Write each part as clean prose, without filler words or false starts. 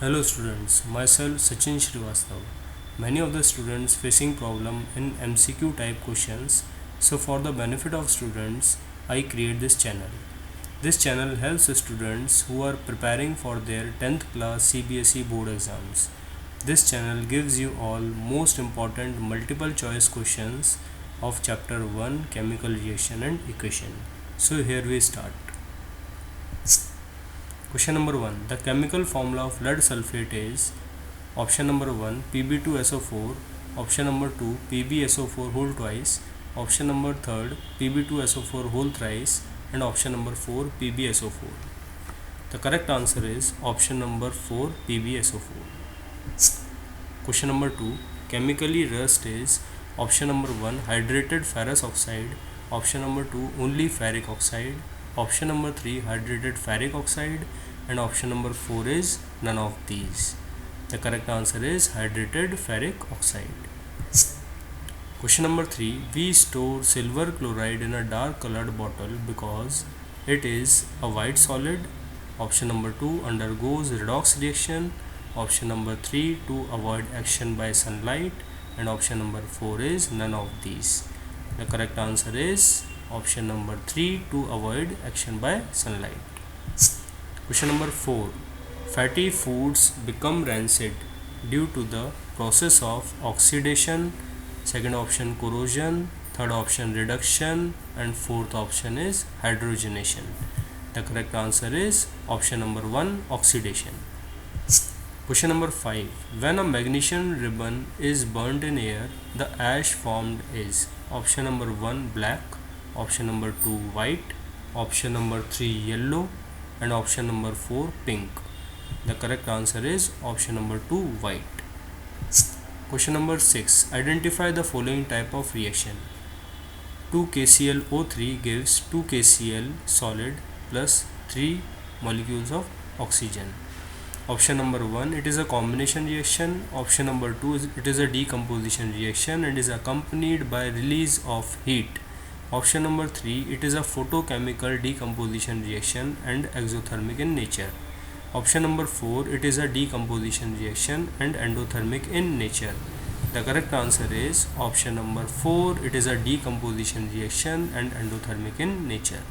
Hello students, myself Sachin Srivastav. Many of the students facing problem in MCQ type questions. So for the benefit of students, I create this channel. This channel helps students who are preparing for their 10th class CBSE board exams. This channel gives you all most important multiple choice questions of chapter 1 chemical reaction and equation. So here we start. Question number 1. The chemical formula of lead sulfate is option number 1 Pb2SO4, option number 2 PbSO4 whole twice, option number 3 Pb2SO4 whole thrice, and option number 4 PbSO4. The correct answer is option number 4 PbSO4. Question number 2. Chemically rust is option number 1 hydrated ferrous oxide, option number 2 only ferric oxide, option number 3 hydrated ferric oxide, and option number 4 is none of these. The correct answer is hydrated ferric oxide. Question number 3. We store silver chloride in a dark colored bottle because it is a white solid. Option number 2 undergoes redox reaction. Option number 3 to avoid action by sunlight, and option number 4 is none of these. The correct answer is option number 3 to avoid action by sunlight. Question number 4. Fatty foods become rancid due to the process of oxidation. Second option corrosion, third option reduction, and fourth option is hydrogenation. The correct answer is option number 1 oxidation. Question number 5. When a magnesium ribbon is burnt in air, the ash formed is option number 1 black, option number 2 white, option number 3 yellow, and option number 4 pink. The correct answer is option number 2 white. Question number 6. Identify the following type of reaction. 2KClO3 gives 2KCl solid plus 3 molecules of oxygen. Option number 1, it is a combination reaction. Option number 2 is it is a decomposition reaction and is accompanied by release of heat. Option number 3, it is a photochemical decomposition reaction and exothermic in nature. Option number 4, it is a decomposition reaction and endothermic in nature. The correct answer is option number 4, it is a decomposition reaction and endothermic in nature.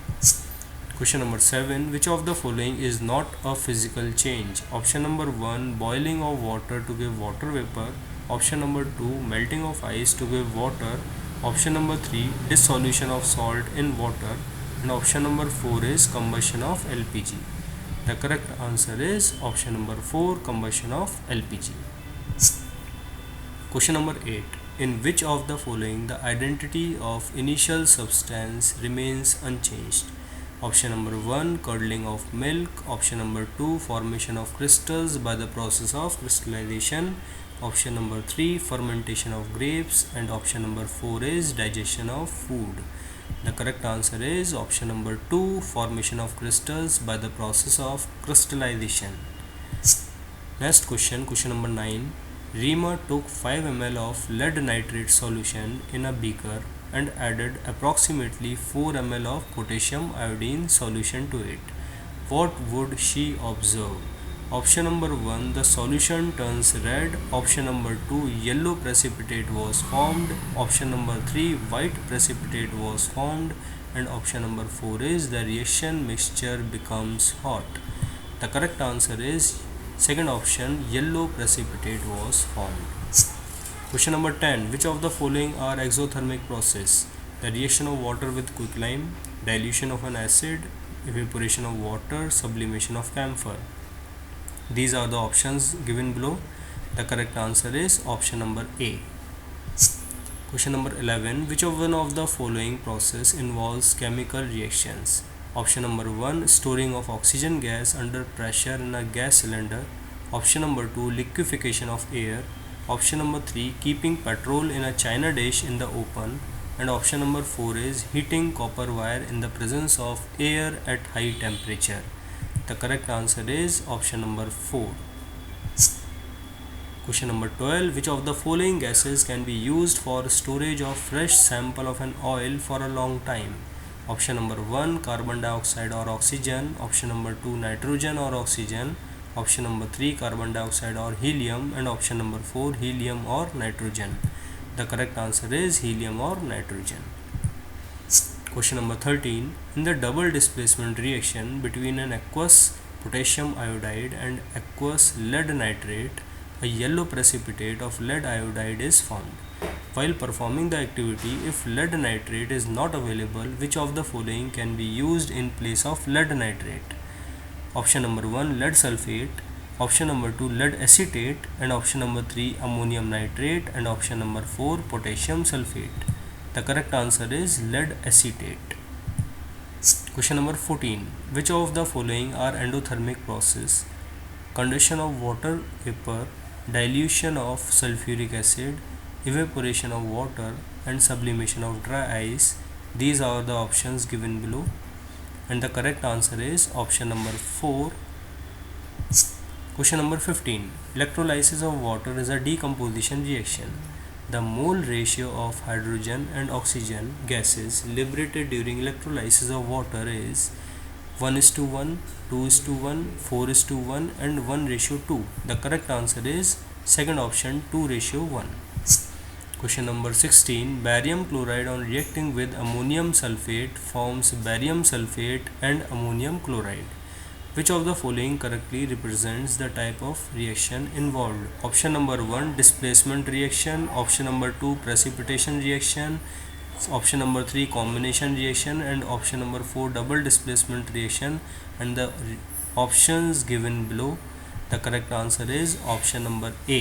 Question number 7. Which of the following is not a physical change? Option number 1, boiling of water to give water vapor. Option number 2, melting of ice to give water. Option number 3, dissolution of salt in water. And option number 4 is combustion of LPG. The correct answer is option number 4, combustion of LPG. Question number 8. In which of the following the identity of initial substance remains unchanged? Option number 1, curdling of milk. Option number 2, formation of crystals by the process of crystallization. Option number 3, fermentation of grapes, and option number 4 is digestion of food. The correct answer is option number 2, formation of crystals by the process of crystallization. Next question, question number 9. Rima took 5 ml of lead nitrate solution in a beaker and added approximately 4 ml of potassium iodine solution to it. What would she observe? Option number 1, the solution turns red. Option number 2, yellow precipitate was formed. Option number 3, white precipitate was formed. And option number 4 is the reaction mixture becomes hot. The correct answer is second option, yellow precipitate was formed. Question number 10. Which of the following are exothermic process? The reaction of water with quicklime, dilution of an acid, evaporation of water, sublimation of camphor. These are the options given below. The correct answer is option number A. Question number 11. Which of one of the following process involves chemical reactions? Option number 1, storing of oxygen gas under pressure in a gas cylinder. Option number 2, liquefaction of air. Option number 3, keeping petrol in a china dish in the open. And option number 4 is heating copper wire in the presence of air at high temperature. The correct answer is option number 4. Question number 12. Which of the following gases can be used for storage of fresh sample of an oil for a long time? Option number 1, carbon dioxide or oxygen. Option number 2, nitrogen or oxygen. option number 3 carbon dioxide or helium, and option number 4 helium or nitrogen. The correct answer is helium or nitrogen. Question number 13. In the double displacement reaction between an aqueous potassium iodide and aqueous lead nitrate, a yellow precipitate of lead iodide is formed. While performing the activity, if lead nitrate is not available, which of the following can be used in place of lead nitrate? Option number 1 lead sulfate, option number 2 lead acetate, and option number 3 ammonium nitrate, and option number 4 potassium sulfate. The correct answer is lead acetate. Question number 14. Which of the following are endothermic process? Condension of water vapor, dilution of sulfuric acid, evaporation of water, and sublimation of dry ice. These are the options given below, and the correct answer is option number 4. Question number 15. Electrolysis of water is a decomposition reaction. The mole ratio of hydrogen and oxygen gases liberated during electrolysis of water is 1:1, 2:1, 4:1, and 1:2. The correct answer is second option 2:1. Question number 16. Barium chloride on reacting with ammonium sulfate forms barium sulfate and ammonium chloride. Which of the following correctly represents the type of reaction involved? Option number 1 displacement reaction, option number 2 precipitation reaction, option number 3 combination reaction, and option number 4 double displacement reaction, and the options given below. The correct answer is option number A.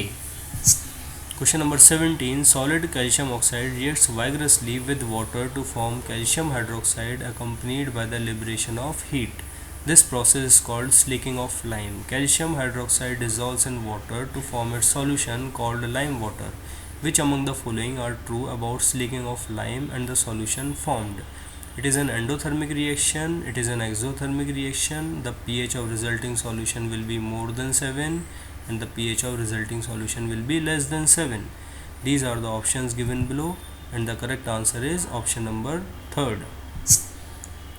Question number 17. Solid calcium oxide reacts vigorously with water to form calcium hydroxide accompanied by the liberation of heat. This process is called slaking of lime. Calcium hydroxide dissolves in water to form its solution called lime water. Which among the following are true about slaking of lime and the solution formed? It is an endothermic reaction, it is an exothermic reaction, the pH of resulting solution will be more than 7, and the pH of resulting solution will be less than 7. These are the options given below, and the correct answer is option number 3rd.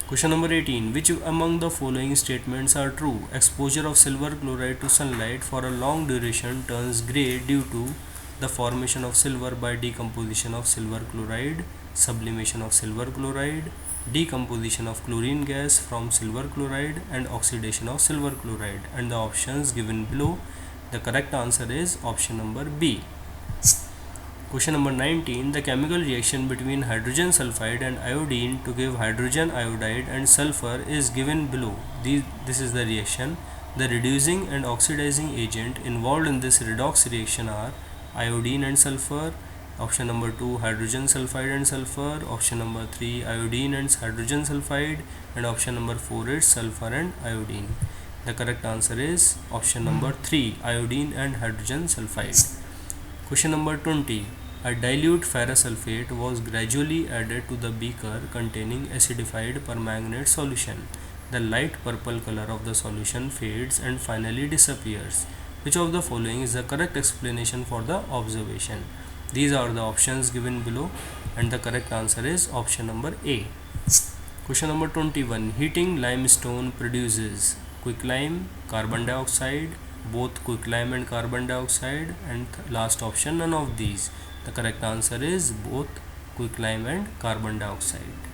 Question number 18. Which among the following statements are true? Exposure of silver chloride to sunlight for a long duration turns grey due to the formation of silver by decomposition of silver chloride, sublimation of silver chloride, decomposition of chlorine gas from silver chloride, and oxidation of silver chloride. And the options given below. The correct answer is option number B. Question number 19. The chemical reaction between hydrogen sulfide and iodine to give hydrogen iodide and sulfur is given below. This is the reaction. The reducing and oxidizing agent involved in this redox reaction are iodine and sulfur. Option number 2 hydrogen sulfide and sulfur. Option number 3 iodine and hydrogen sulfide, and option number 4 is sulfur and iodine. The correct answer is option number 3 iodine and hydrogen sulfide. Question number 20. A dilute ferrous sulfate was gradually added to the beaker containing acidified permanganate solution. The light purple color of the solution fades and finally disappears. Which of the following is the correct explanation for the observation? These are the options given below, and the correct answer is option number A. Question number 21. Heating limestone produces quicklime, carbon dioxide, both quicklime and carbon dioxide, and last option none of these. The correct answer is both quicklime and carbon dioxide.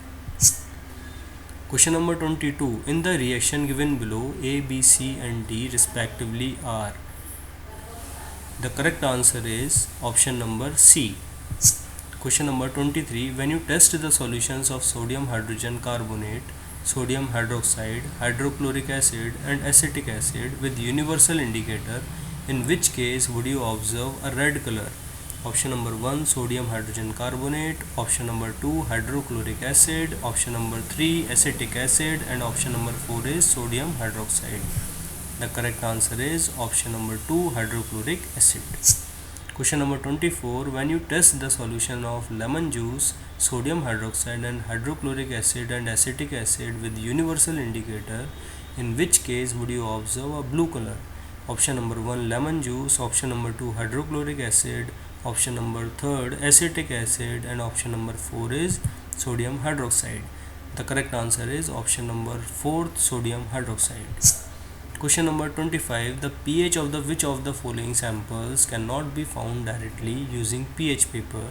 Question number 22. In the reaction given below, A, B, C and D respectively are. The correct answer is option number C. Question number 23. When you test the solutions of sodium hydrogen carbonate, sodium hydroxide, hydrochloric acid and acetic acid with universal indicator, in which case would you observe a red color? Option number 1 sodium hydrogen carbonate, option number 2 hydrochloric acid, option number 3 acetic acid, and option number 4 is sodium hydroxide. The correct answer is option number 2 hydrochloric acid. Question number 24. When you test the solution of lemon juice, sodium hydroxide and hydrochloric acid and acetic acid with universal indicator, in which case would you observe a blue color? Option number 1 lemon juice, option number 2 hydrochloric acid, option number 3 acetic acid, and option number 4 is sodium hydroxide. The correct answer is option number 4 sodium hydroxide. Question number 25. The pH of the which of the following samples cannot be found directly using pH paper?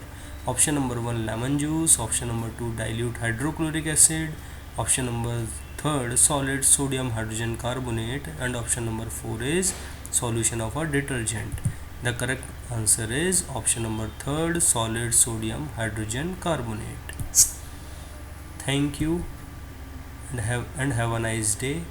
Option number 1 lemon juice, option number 2 dilute hydrochloric acid, option number 3 solid sodium hydrogen carbonate, and option number 4 is solution of a detergent. The correct answer is option number 3 solid sodium hydrogen carbonate. Thank you and have a nice day.